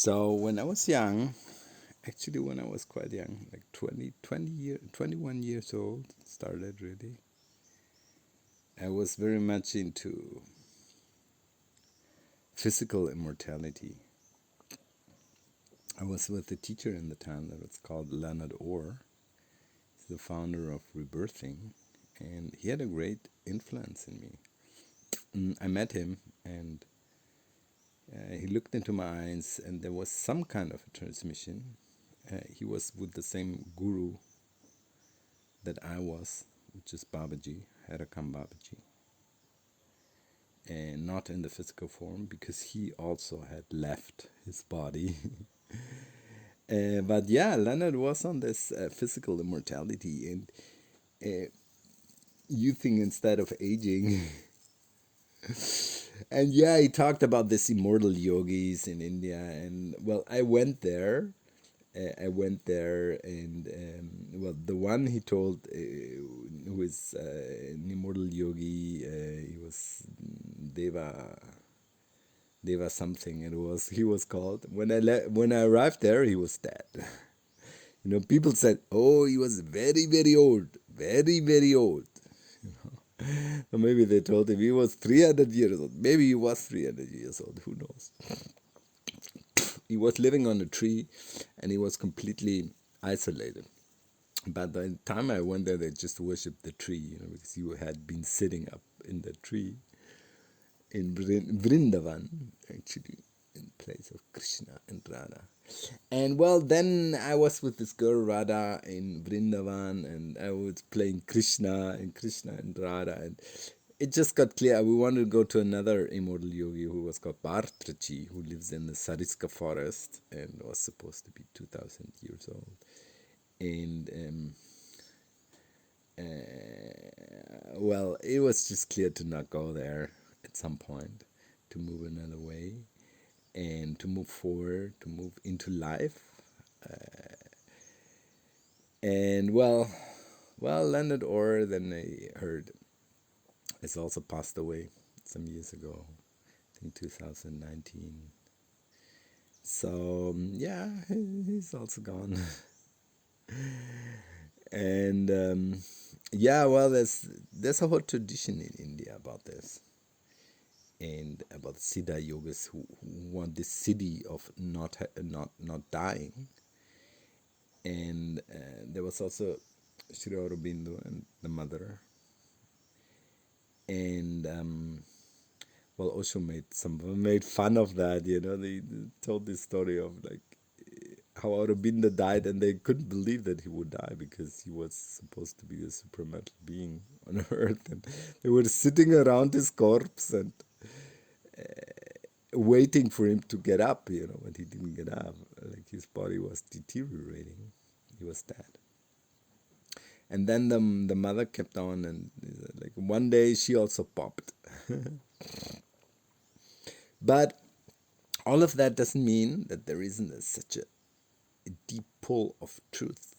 So when I was young, actually when I was quite young, like 21 years old, started really. I was very much into physical immortality. I was with a teacher in the time that was called Leonard Orr. He's the founder of Rebirthing, and he had a great influence in me. I met him, and he looked into my eyes, and there was some kind of a transmission. He was with the same guru that I was, which is Babaji, Harakam Babaji, and not in the physical form because he also had left his body. But yeah, Leonard was on this physical immortality, and you think instead of aging. And yeah, he talked about this immortal yogis in India, and well, I went there. And well, the one he told, who is an immortal yogi, he was Deva something. He was called. When I arrived there, he was dead. People said, "Oh, he was very very old, very very old." Or maybe they told him he was 300 years old. Maybe he was 300 years old. Who knows? He was living on a tree, and he was completely isolated. But by the time I went there, they just worshipped the tree, because he had been sitting up in the tree in Vrindavan, actually, in place of Krishna and Radha. And well, then I was with this girl Radha in Vrindavan, and I was playing Krishna and Radha, and it just got clear we wanted to go to another immortal yogi who was called Bhartrachi, who lives in the Sariska forest and was supposed to be 2,000 years old. And well, it was just clear to not go there at some point, to move another way and to move forward, to move into life. And well, Leonard Orr, then I heard, has also passed away some years ago, I think 2019. So yeah, he's also gone. And yeah, well, there's a whole tradition in India about this, and about Siddha yogis who want this siddhi of not dying. And there was also Sri Aurobindo and the mother, and well, Osho made fun of that. They told this story of like how Aurobindo died, and they couldn't believe that he would die because he was supposed to be a supramental being on earth, and they were sitting around his corpse and waiting for him to get up. When he didn't get up, like his body was deteriorating, he was dead. And then the mother kept on, and like one day she also popped. But all of that doesn't mean that there isn't such a deep pull of truth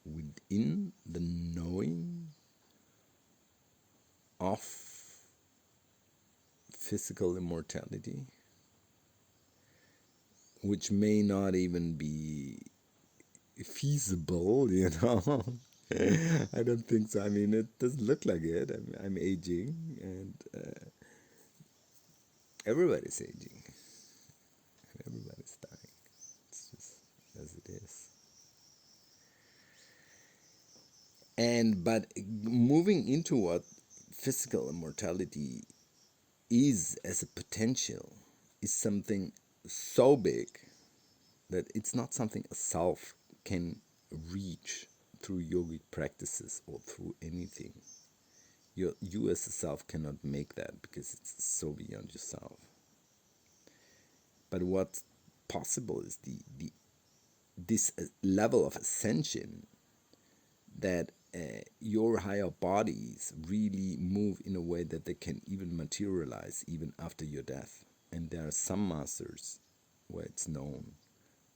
within the knowing of physical immortality, which may not even be feasible. I don't think so. I mean, it doesn't look like it. I'm aging, and everybody's aging, and everybody's dying. It's just as it is. But moving into what physical immortality is as a potential is something so big that it's not something a self can reach through yogic practices or through anything. You as a self cannot make that because it's so beyond yourself. But what's possible is this level of ascension that your higher bodies really move in a way that they can even materialize even after your death. And there are some masters where it's known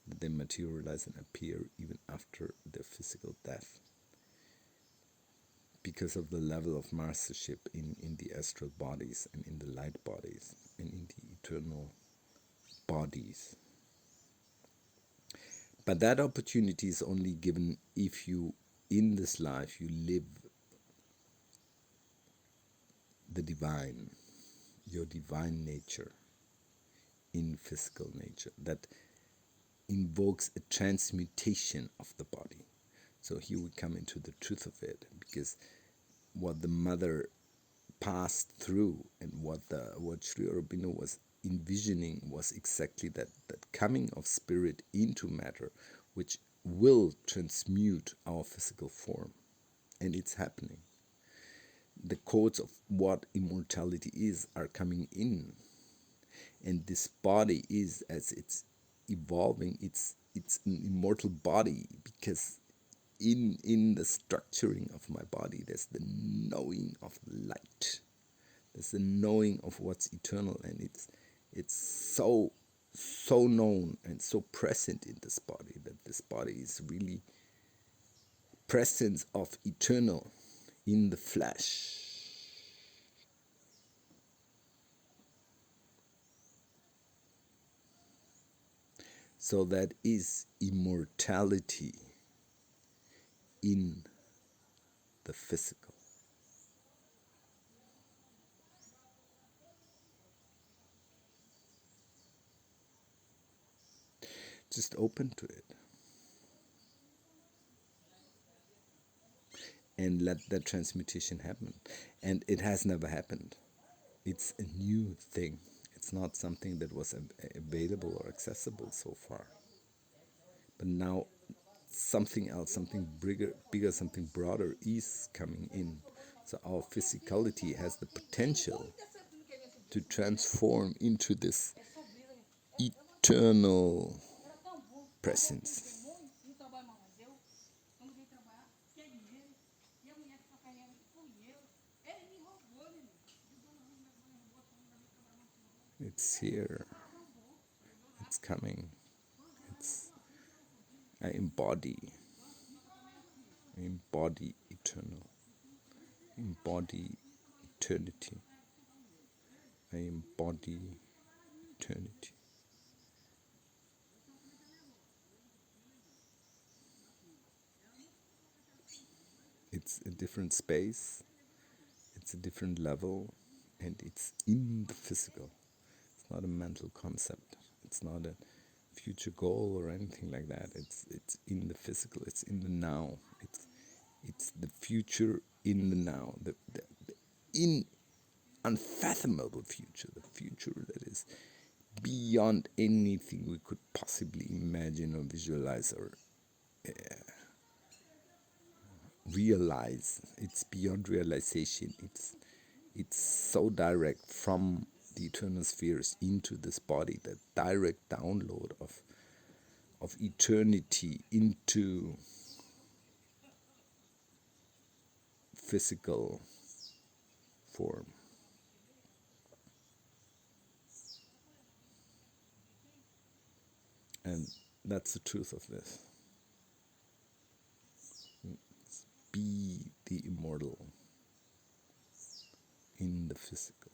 that they materialize and appear even after their physical death, because of the level of mastership in the astral bodies and in the light bodies and in the eternal bodies. But that opportunity is only given if you, in this life, you live the divine, your divine nature in physical nature that invokes a transmutation of the body. So here we come into the truth of it, because what the mother passed through and what Sri Aurobindo was envisioning was exactly that coming of spirit into matter, which will transmute our physical form. And it's happening. The codes of what immortality is are coming in, and this body is, as it's evolving, it's an immortal body, because in the structuring of my body there's the knowing of light, there's the knowing of what's eternal, and it's so known and so present in this body, that this body is really presence of eternal in the flesh. So that is immortality in the physical. Just open to it and let that transmutation happen. And it has never happened. It's a new thing. It's not something that was available or accessible so far. But now something else, something bigger, something broader is coming in. So our physicality has the potential to transform into this eternal presence. It's here. It's coming. I embody eternal. Embody eternity. I embody eternity. It's a different space, it's a different level, and it's in the physical. It's not a mental concept. It's not a future goal or anything like that. It's in the physical. It's in the now. It's the future in the now. The unfathomable future. The future that is beyond anything we could possibly imagine or visualize or realize. It's beyond realization. It's so direct from the eternal spheres into this body, that direct download of eternity into physical form. And that's the truth of this. Be the immortal in the physical.